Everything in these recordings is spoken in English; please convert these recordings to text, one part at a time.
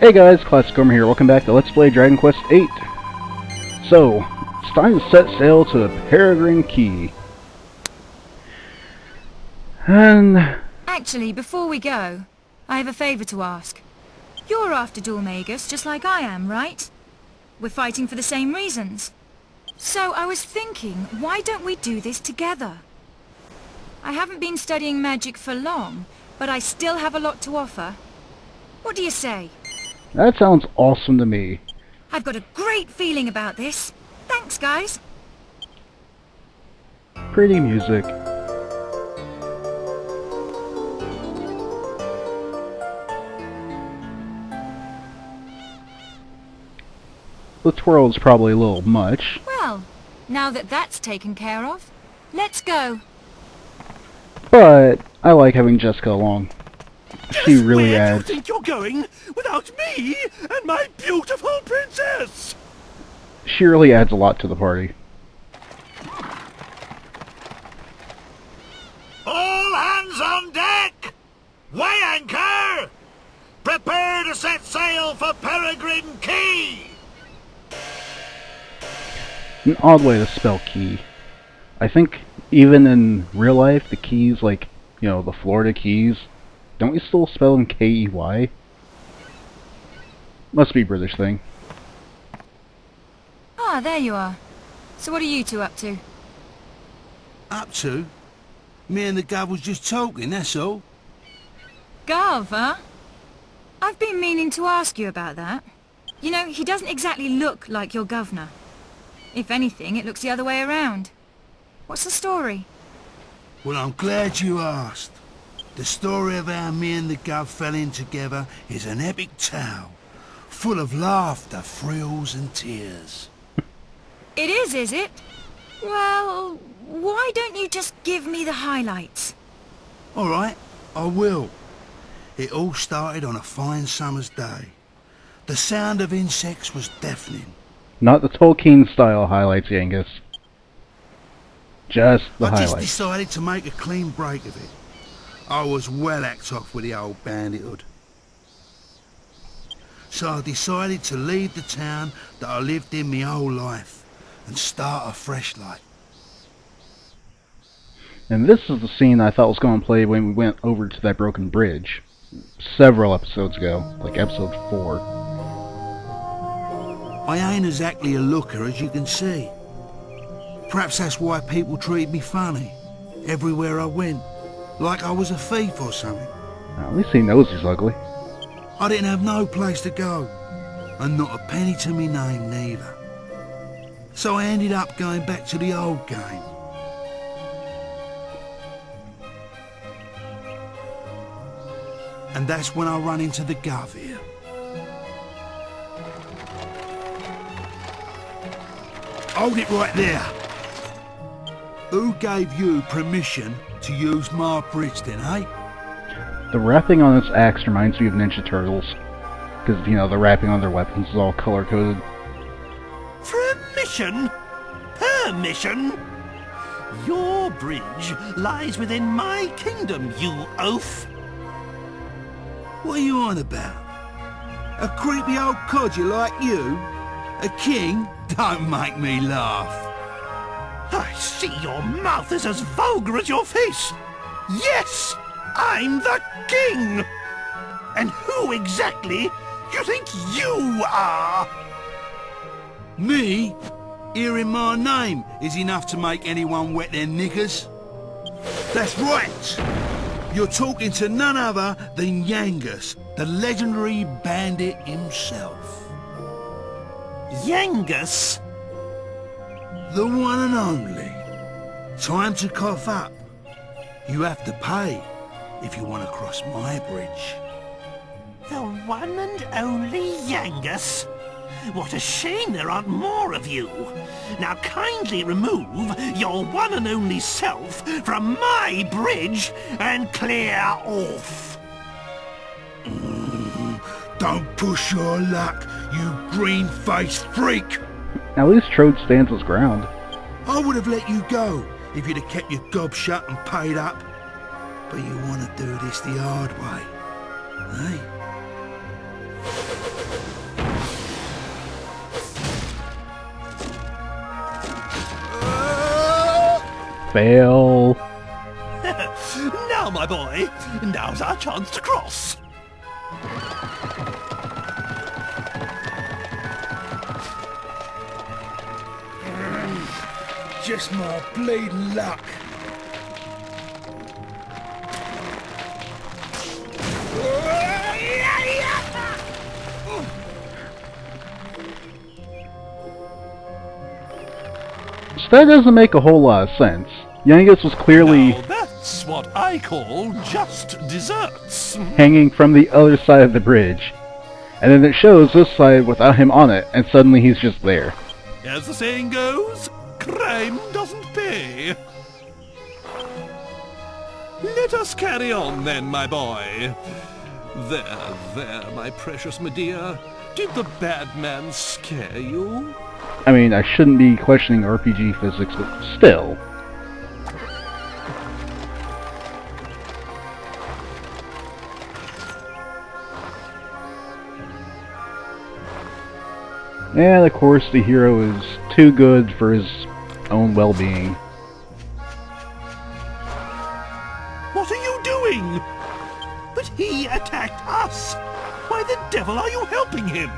Hey guys, Classic Gormer here. Welcome back to Let's Play Dragon Quest VIII. So, it's time to set sail to the Peregrin Quay. And... Actually, before we go, I have a favour to ask. You're after Yangus just like I am, right? We're fighting for the same reasons. So I was thinking, why don't we do this together? I haven't been studying magic for long, but I still have a lot to offer. What do you say? that sounds awesome to me. I've got a great feeling about this. Thanks, guys. Pretty music. The twirl is probably a little much. Well, now that that's taken care of, let's go. But I like having Jessica along. She really Where adds. do you think you're going without me and my beautiful princess? She really adds a lot to the party. All hands on deck! Weigh anchor! Prepare to set sail for Peregrin Quay! An odd way to spell key. I think even in real life, the keys, like, you know, the Florida Keys, don't we still spell them K-E-Y? Must be a British thing. Ah, there you are. So what are you two up to? Up to? Me and the Gov was just talking, that's all. Gov, huh? I've been meaning to ask you about that. You know, he doesn't exactly look like your governor. If anything, it looks the other way around. What's the story? Well, I'm glad you asked. The story of how me and the Gov fell in together is an epic tale, full of laughter, thrills and tears. It is it? Well, why don't you just give me the highlights? All right, I will. It all started on a fine summer's day. The sound of insects was deafening. Not the Tolkien-style highlights, Yangus. Just the I just highlights. decided to make a clean break of it. I was well hacked off with the old bandithood. So I decided to leave the town that I lived in my whole life and start a fresh life. And this is the scene I thought was going to play when we went over to that broken bridge. Several episodes ago, like episode 4. I ain't exactly a looker, as you can see. Perhaps that's why people treat me funny, everywhere I went, like I was a thief or something. At least he knows he's ugly. I didn't have no place to go, and not a penny to me name neither. So I ended up going back to the old game. And that's when I run into the Gov here. Hold it right there. Who gave you permission to use my bridge then, eh? The wrapping on this axe reminds me of Ninja Turtles. Because, you know, the wrapping on their weapons is all color-coded. Permission? Permission? Your bridge lies within my kingdom, you oaf! What are you on about? A creepy old codger like you? A king? Don't make me laugh. I see your mouth is as vulgar as your face! Yes! I'm the king! And who exactly you think you are? Me? Hearing my name is enough to make anyone wet their knickers. That's right! You're talking to none other than Yangus, the legendary bandit himself. Yangus? The one and only. Time to cough up. You have to pay if you want to cross my bridge. The one and only Yangus? What a shame there aren't more of you. Now kindly remove your one and only self from my bridge and clear off. Don't push your luck, you green-faced freak! At least Trode stands his ground. I would have let you go if you'd have kept your gob shut and paid up. But you want to do this the hard way, eh? Fail. Now, my boy, now's our chance to cross. Just my bleeding luck. So that doesn't make a whole lot of sense. Yangus was clearly Now that's what I call just desserts. hanging from the other side of the bridge. And then it shows this side without him on it, and suddenly he's just there. As the saying goes, crime doesn't pay. Let us carry on then, my boy. There, my precious Medea. Did the bad man scare you? I mean, I shouldn't be questioning RPG physics, but still. And of course, the hero is too good for his own well-being. What are you doing? But he attacked us. Why the devil are you helping him?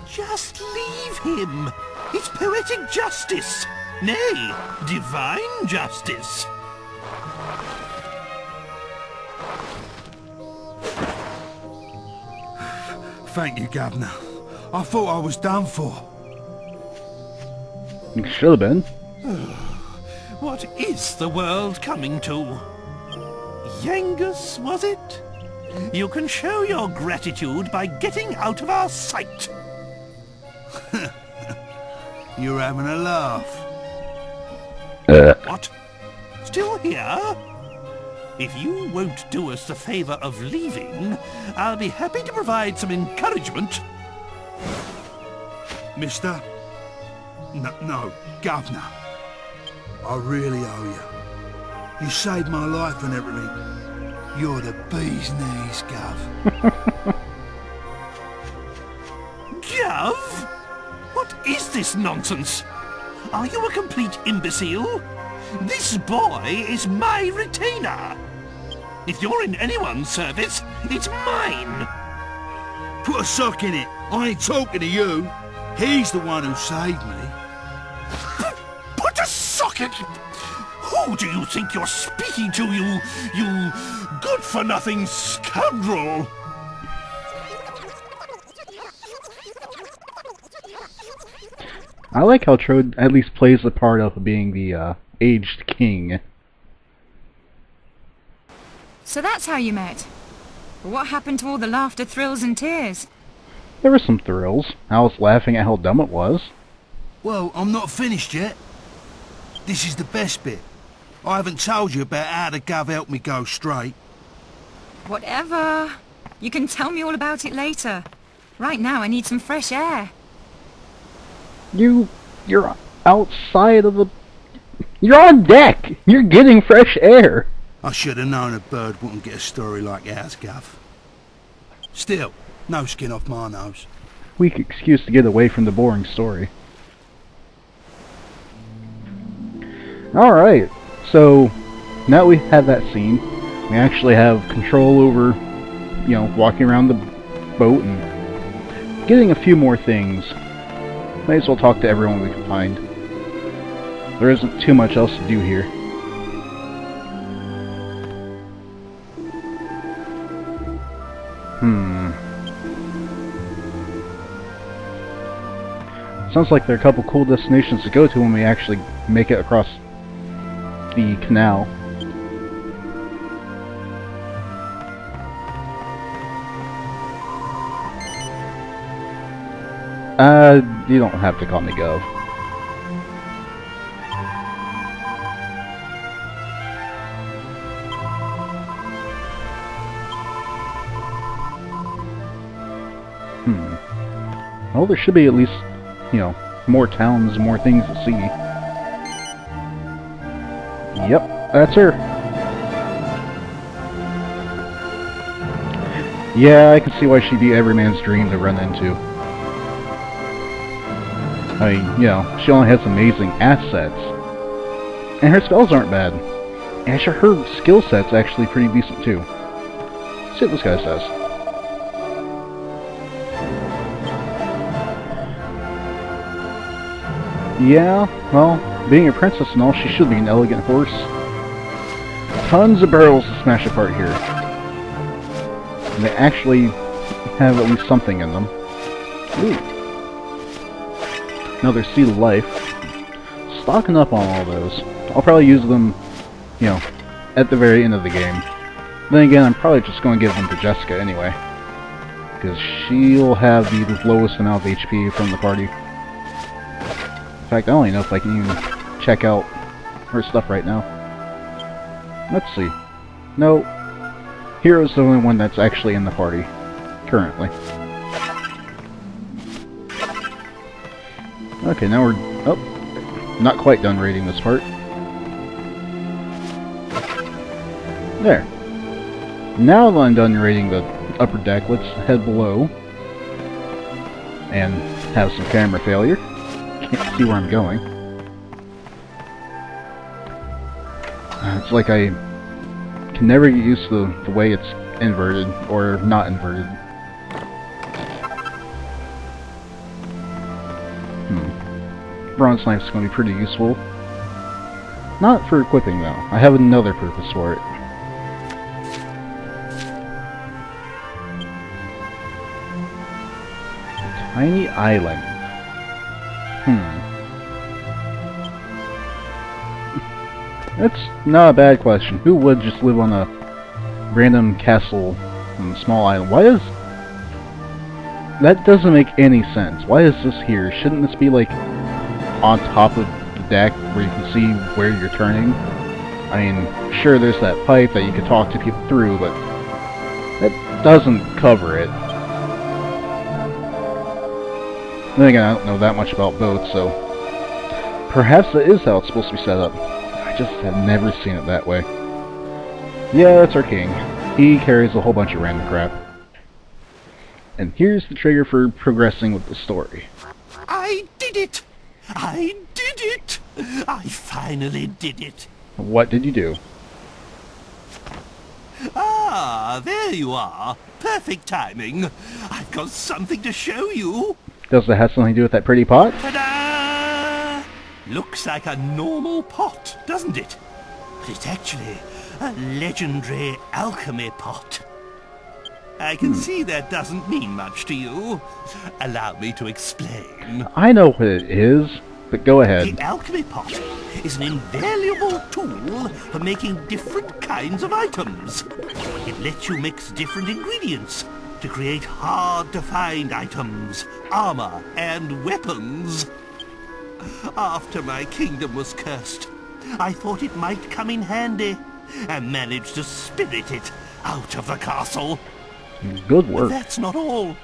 Just leave him. It's poetic justice. Nay, divine justice. Thank you, Governor. I thought I was done for. You should have been. What is the world coming to? Yangus, was it? You can show your gratitude by getting out of our sight. You're having a laugh. What? Still here? If you won't do us the favor of leaving, I'll be happy to provide some encouragement. Mister? No, Governor. I really owe you. You saved my life and everything. You're the bee's knees, Gov. Gov? What is this nonsense? Are you a complete imbecile? This boy is my retainer. If you're in anyone's service, it's mine. Put a sock in it. I ain't talking to you. He's the one who saved me. Put a socket! Who do you think you're speaking to, you good-for-nothing scoundrel? I like how Trode at least plays the part of being the aged king. So that's how you met. But what happened to all the laughter, thrills and tears? There were some thrills. I was laughing at how dumb it was. Well, I'm not finished yet. This is the best bit. I haven't told you about how the Gov helped me go straight. Whatever. You can tell me all about it later. Right now I need some fresh air. You're outside of the... You're on deck! You're getting fresh air! I should have known a bird wouldn't get a story like ours, Gov. Still, no skin off my nose. Weak excuse to get away from the boring story. Alright, so now we have that scene. We actually have control over, you know, walking around the boat and getting a few more things. Might as well talk to everyone we can find. There isn't too much else to do here. Sounds like there are a couple cool destinations to go to when we actually make it across the canal. You don't have to call me Gov. Well, there should be at least, you know, more towns, more things to see. Yep, that's her. Yeah, I can see why she'd be every man's dream to run into. I mean, you know, she only has amazing assets. And her spells aren't bad. Actually, her skill set's actually pretty decent too. Let's see what this guy says. Yeah, well, being a princess and all, she should be an elegant horse. Tons of barrels to smash apart here. And they actually have at least something in them. Ooh. Another Seed of Life. Stocking up on all those. I'll probably use them, you know, at the very end of the game. Then again, I'm probably just going to give them to Jessica anyway. Because she'll have the lowest amount of HP from the party. In fact, I don't even know if I can even check out her stuff right now. Let's see. No. Hero's the only one that's actually in the party. Currently. Okay, now we're... Oh. Not quite done raiding this part. There. Now that I'm done raiding the upper deck, let's head below. And have some camera failure. Can't see where I'm going. It's like I can never get used to the way it's inverted, or not inverted. Bronze Knife's going to be pretty useful. Not for equipping though. I have another purpose for it. Tiny island. That's not a bad question. Who would just live on a random castle on a small island? Why is... That doesn't make any sense. Why is this here? Shouldn't this be like on top of the deck where you can see where you're turning? I mean, sure, there's that pipe that you can talk to people through, but that doesn't cover it. Then again, I don't know that much about boats, so perhaps that is how it's supposed to be set up. I just have never seen it that way. Yeah, that's our king. He carries a whole bunch of random crap. And here's the trigger for progressing with the story. I did it! I did it! I finally did it! What did you do? Ah, there you are. Perfect timing. I've got something to show you. Does it have something to do with that pretty pot? Ta-da! Looks like a normal pot, doesn't it? But it's actually a legendary alchemy pot. I can see that doesn't mean much to you. Allow me to explain. I know what it is, but go ahead. The alchemy pot is an invaluable tool for making different kinds of items. It lets you mix different ingredients to create hard-to-find items, armor, and weapons. After my kingdom was cursed, I thought it might come in handy, and managed to spirit it out of the castle. Good work. But that's not all.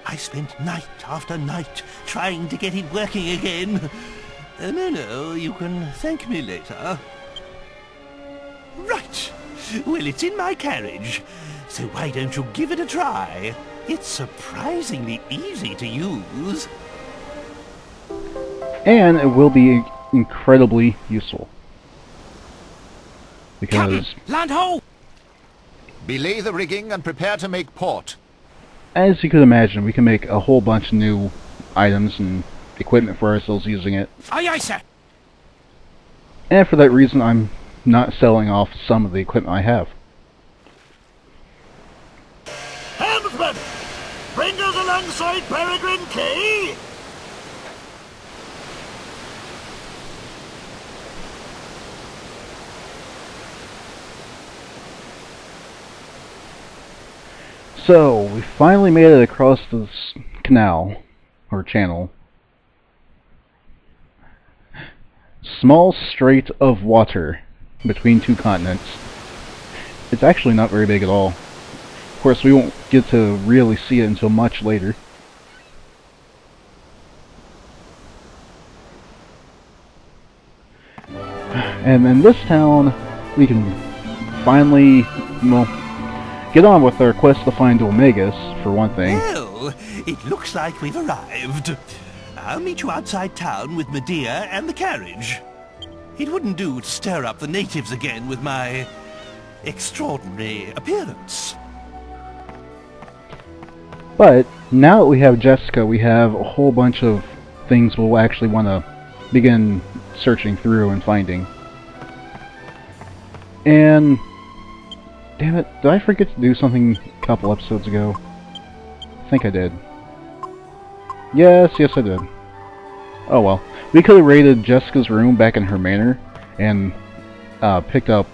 I spent night after night trying to get it working again. No, you can thank me later. Right. Well, it's in my carriage, so why don't you give it a try? It's surprisingly easy to use. And it will be incredibly useful. Because... Captain, land ho! Belay the rigging and prepare to make port. as you could imagine, we can make a whole bunch of new items and equipment for ourselves using it. Aye, aye, sir. And for that reason, I'm not selling off some of the equipment I have. Helmsman! Bring us alongside Peregrin Quay! So, we finally made it across this canal, or channel. Small strait of water between two continents. It's actually not very big at all. Of course, we won't get to really see it until much later. And in this town, we can finally, well, get on with our quest to find Omegas, for one thing. Well, it looks like we've arrived. I'll meet you outside town with Medea and the carriage. It wouldn't do to stir up the natives again with my extraordinary appearance. But now that we have Jessica, we have a whole bunch of things we'll actually want to begin searching through and finding. And damn it, did I forget to do something a couple episodes ago? I think I did. Yes, I did. Oh well. We could have raided Jessica's room back in her manor and picked up,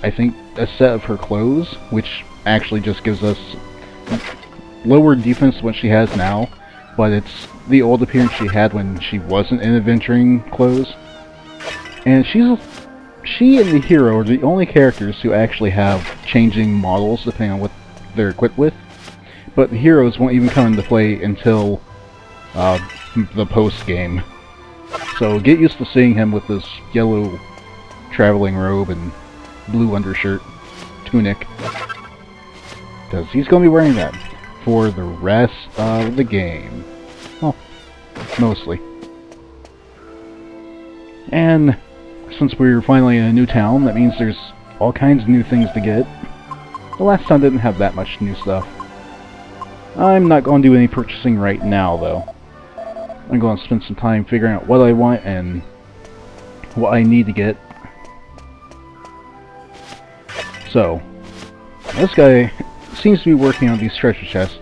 I think, a set of her clothes, which actually just gives us lower defense than what she has now, but it's the old appearance she had when she wasn't in adventuring clothes. And she and the hero are the only characters who actually have changing models depending on what they're equipped with, but the heroes won't even come into play until the post-game. So get used to seeing him with this yellow traveling robe and blue undershirt, tunic, because he's going to be wearing that for the rest of the game. Well, mostly. And since we're finally in a new town, that means there's all kinds of new things to get. The last town didn't have that much new stuff. I'm not going to do any purchasing right now, though. I'm going to spend some time figuring out what I want and what I need to get. So, this guy seems to be working on these treasure chests,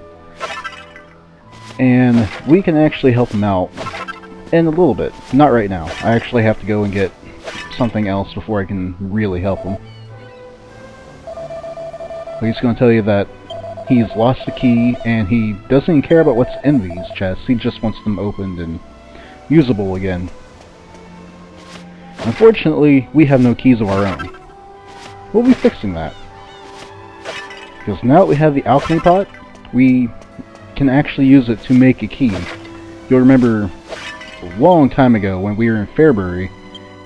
and we can actually help him out in a little bit. Not right now. I actually have to go and get something else before I can really help him. But he's going to tell you that he's lost the key, and he doesn't even care about what's in these chests. He just wants them opened and usable again. Unfortunately, we have no keys of our own. We'll be fixing that. Because now that we have the alchemy pot, we can actually use it to make a key. You'll remember a long time ago when we were in Fairbury,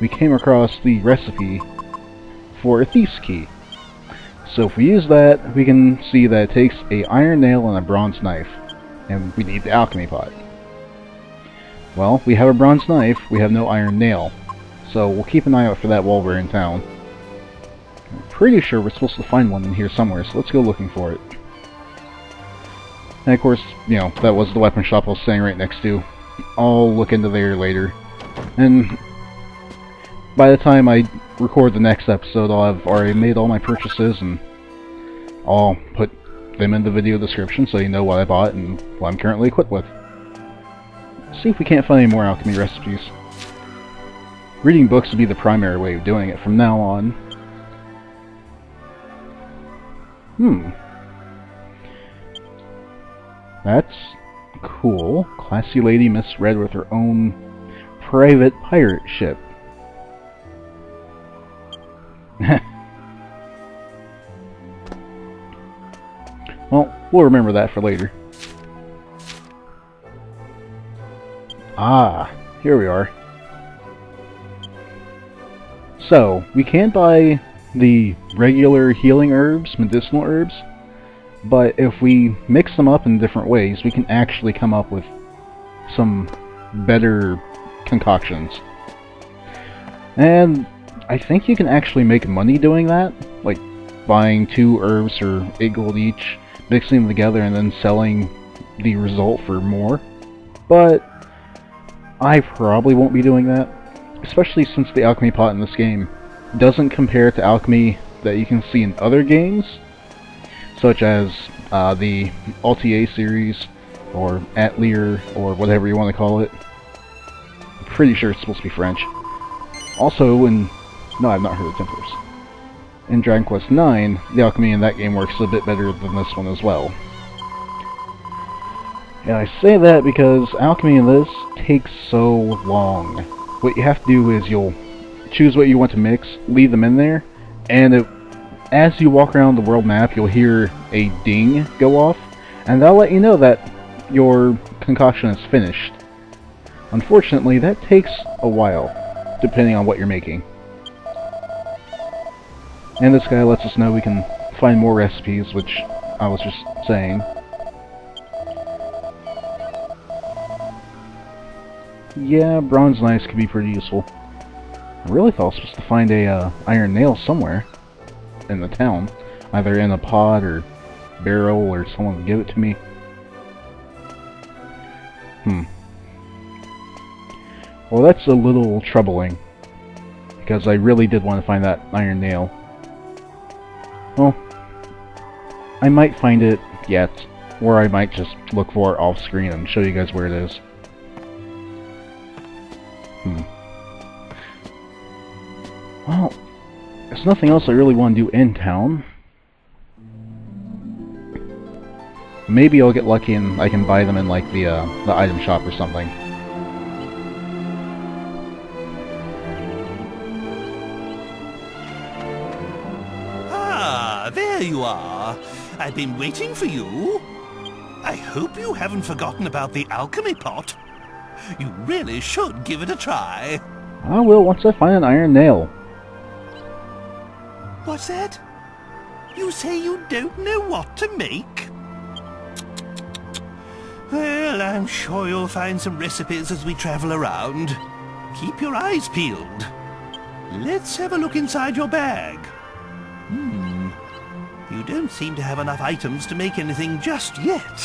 we came across the recipe for a thief's key. So if we use that, we can see that it takes an iron nail and a bronze knife. And we need the alchemy pot. Well, we have a bronze knife, we have no iron nail. So we'll keep an eye out for that while we're in town. I'm pretty sure we're supposed to find one in here somewhere, so let's go looking for it. And of course, you know, that was the weapon shop I was staying right next to. I'll look into there later. And by the time I record the next episode, I'll have already made all my purchases, and I'll put them in the video description so you know what I bought and what I'm currently equipped with. See if we can't find any more alchemy recipes. Reading books would be the primary way of doing it from now on. That's cool. Classy lady misread with her own private pirate ship. Well, we'll remember that for later. Ah, here we are. So, we can't buy the regular healing herbs, medicinal herbs, but if we mix them up in different ways, we can actually come up with some better concoctions. And I think you can actually make money doing that, like buying 2 herbs for 8 gold each, mixing them together and then selling the result for more. But I probably won't be doing that, especially since the alchemy pot in this game doesn't compare to alchemy that you can see in other games, such as the Altia series, or Atelier, or whatever you want to call it. I'm pretty sure it's supposed to be French. Also, no, I've not heard of Templars. In Dragon Quest IX, the alchemy in that game works a bit better than this one as well. And I say that because alchemy in this takes so long. What you have to do is you'll choose what you want to mix, leave them in there, and as you walk around the world map, you'll hear a ding go off, and that'll let you know that your concoction is finished. Unfortunately, that takes a while, depending on what you're making. And this guy lets us know we can find more recipes, which I was just saying. Yeah, bronze knives could be pretty useful. I really thought I was supposed to find a iron nail somewhere in the town. Either in a pod or barrel or someone would give it to me. Well, that's a little troubling. Because I really did want to find that iron nail. Well, I might find it yet. Or I might just look for it off screen and show you guys where it is. Well, there's nothing else I really want to do in town. Maybe I'll get lucky and I can buy them in like the item shop or something. Ah, there you are. I've been waiting for you. I hope you haven't forgotten about the alchemy pot. You really should give it a try. I will once I find an iron nail. What's that? You say you don't know what to make? Well, I'm sure you'll find some recipes as we travel around. Keep your eyes peeled. Let's have a look inside your bag. You don't seem to have enough items to make anything just yet.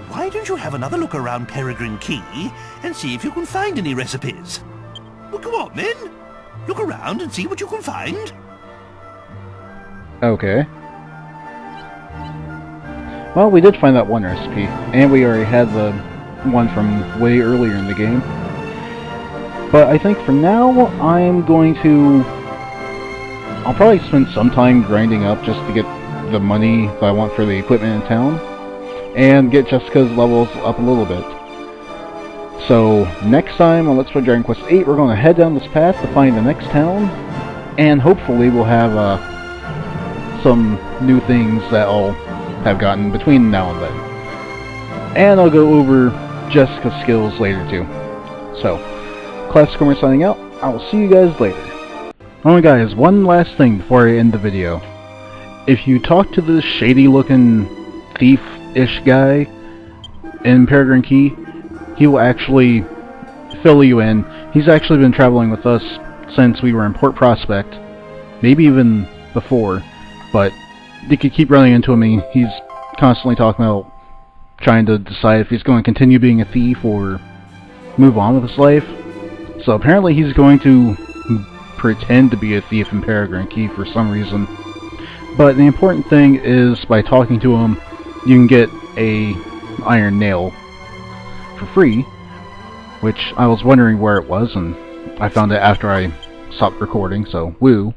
Why don't you have another look around Peregrin Quay and see if you can find any recipes? Well, go on then. Look around and see what you can find. Okay. Well, we did find that one recipe, and we already had the one from way earlier in the game. But I think for now, I'm going to... I'll probably spend some time grinding up just to get the money that I want for the equipment in town, and get Jessica's levels up a little bit. So, next time on Let's Play Dragon Quest VIII, we're going to head down this path to find the next town, and hopefully we'll have some new things that I'll have gotten between now and then. And I'll go over Jessica's skills later too. So, Classic Homer signing out. I will see you guys later. Alright guys, one last thing before I end the video. If you talk to this shady looking thief-ish guy in Peregrin Quay, he will actually fill you in. He's actually been traveling with us since we were in Port Prospect, maybe even before, but you could keep running into him and he's constantly talking about trying to decide if he's going to continue being a thief or move on with his life. So apparently he's going to pretend to be a thief in Peregrin Quay for some reason. But the important thing is, by talking to him, you can get a iron nail for free, which I was wondering where it was, and I found it after I stopped recording, so woo.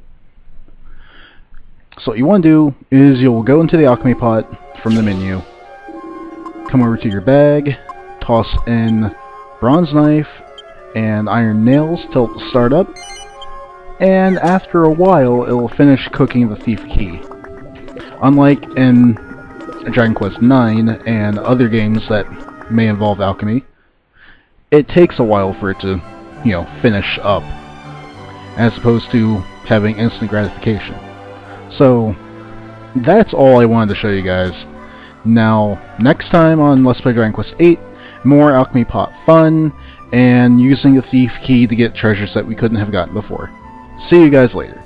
So what you want to do is you'll go into the alchemy pot from the menu, come over to your bag, toss in bronze knife and iron nails till it start up, and after a while it will finish cooking the thief key. Unlike in Dragon Quest IX and other games that may involve alchemy, it takes a while for it to, you know, finish up, as opposed to having instant gratification. So, that's all I wanted to show you guys. Now, next time on Let's Play Dragon Quest VIII, more alchemy pot fun, and using the thief key to get treasures that we couldn't have gotten before. See you guys later.